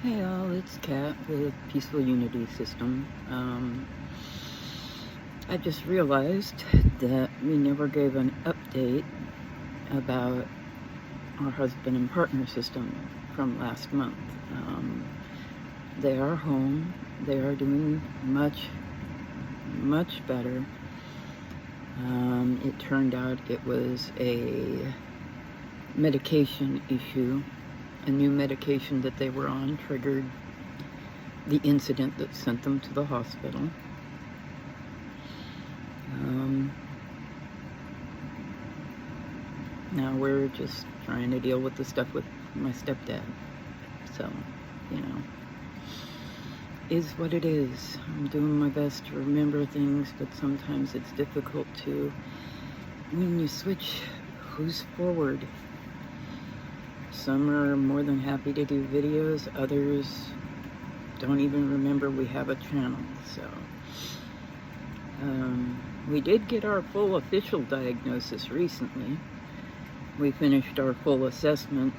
Hey all, it's Kat with Peaceful Unity System. I just realized that we never gave an update about our husband and partner system from last month. They are home. They are doing much, much better. It turned out it was a medication issue. A new medication that they were on triggered the incident that sent them to the hospital. Now we're just trying to deal with the stuff with my stepdad. So, you know, is what it is. I'm doing my best to remember things, but sometimes it's difficult to, when you switch, who's forward. Some are more than happy to do videos, others don't even remember we have a channel. So we did get our full official diagnosis recently. We finished our full assessment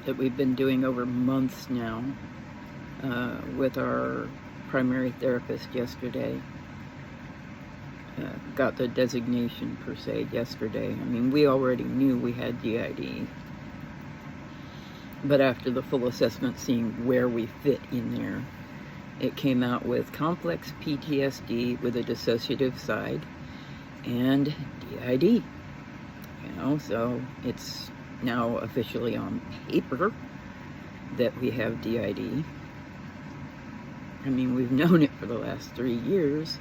that we've been doing over months now with our primary therapist yesterday. Got the designation per se yesterday. I mean, we already knew we had DID, but after the full assessment, seeing where we fit in there, it came out with complex PTSD with a dissociative side and DID. You know, so it's now officially on paper that we have DID. I mean, we've known it for the last 3 years.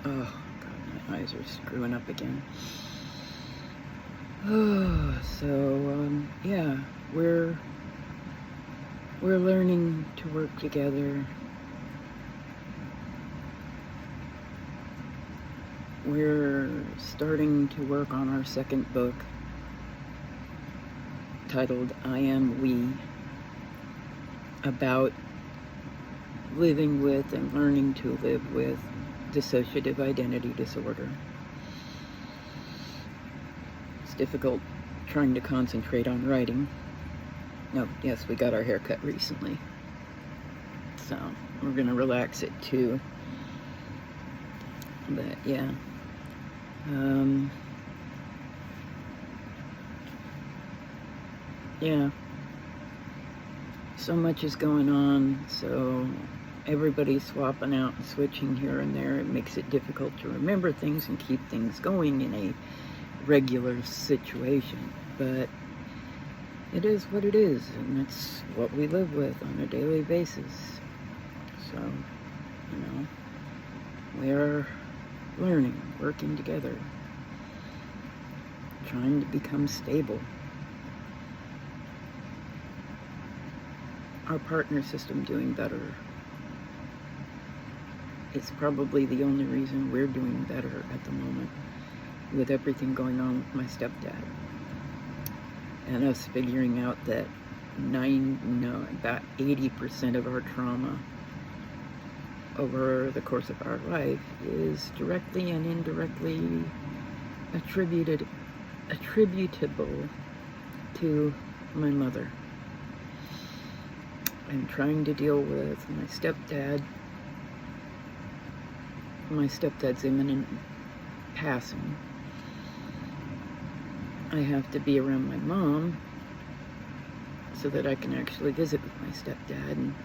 Oh, God, my eyes are screwing up again. Oh, so, yeah, we're learning to work together. We're starting to work on our second book titled I Am We, about living with and learning to live with dissociative identity disorder. It's difficult trying to concentrate on writing. No, yes, we got our hair cut recently, so we're gonna relax it too. But yeah, yeah, so much is going on, so everybody's swapping out and switching here and there. It makes it difficult to remember things and keep things going in a regular situation, but it is what it is, and it's what we live with on a daily basis. So, you know, we're learning, working together, trying to become stable. Our partner system doing better. It's probably the only reason we're doing better at the moment, with everything going on with my stepdad. And us figuring out that about 80% of our trauma over the course of our life is directly and indirectly attributable to my mother. I'm trying to deal with my stepdad's imminent passing. I have to be around my mom so that I can actually visit with my stepdad and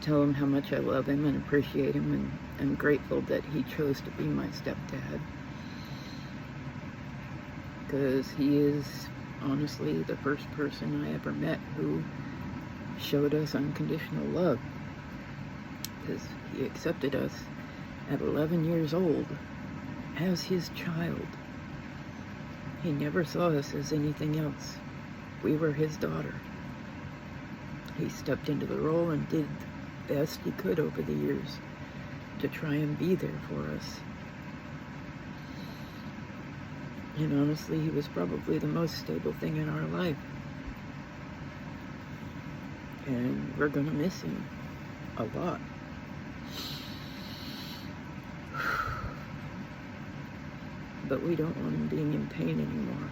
tell him how much I love him and appreciate him, and I'm grateful that he chose to be my stepdad, because he is honestly the first person I ever met who showed us unconditional love, because he accepted us at 11 years old as his child. He never saw us as anything else. We were his daughter. He stepped into the role and did the best he could over the years to try and be there for us. And honestly, he was probably the most stable thing in our life. And we're gonna miss him a lot. But we don't want him being in pain anymore.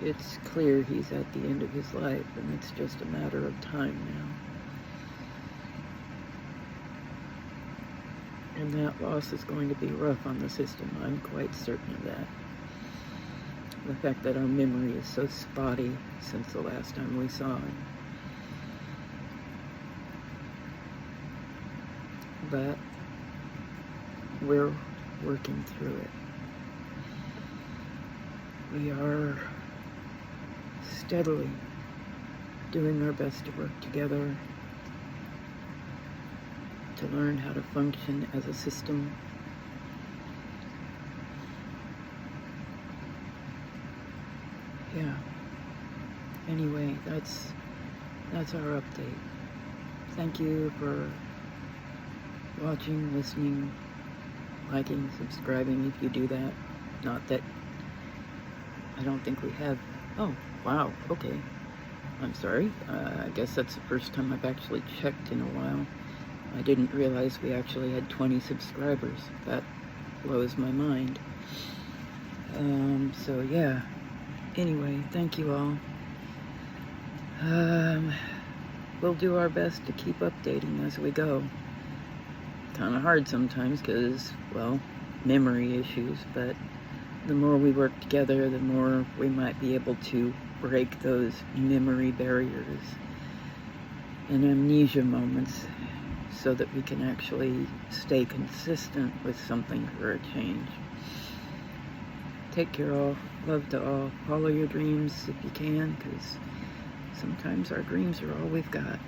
it's clear he's at the end of his life, and it's just a matter of time now. And that loss is going to be rough on the system. I'm quite certain of that. The fact that our memory is so spotty since the last time we saw him. But we're working through it. We are steadily doing our best to work together to learn how to function as a system. Yeah. Anyway, that's our update. Thank you for watching, listening, liking, subscribing if you do that. Not that I don't think we have. Oh, wow. Okay. I'm sorry. I guess that's the first time I've actually checked in a while. I didn't realize we actually had 20 subscribers. That blows my mind. So yeah. Anyway, thank you all. We'll do our best to keep updating as we go. Kind of hard sometimes because, well, memory issues, but the more we work together, the more we might be able to break those memory barriers and amnesia moments so that we can actually stay consistent with something for a change. Take care all. Love to all. Follow your dreams if you can, because sometimes our dreams are all we've got.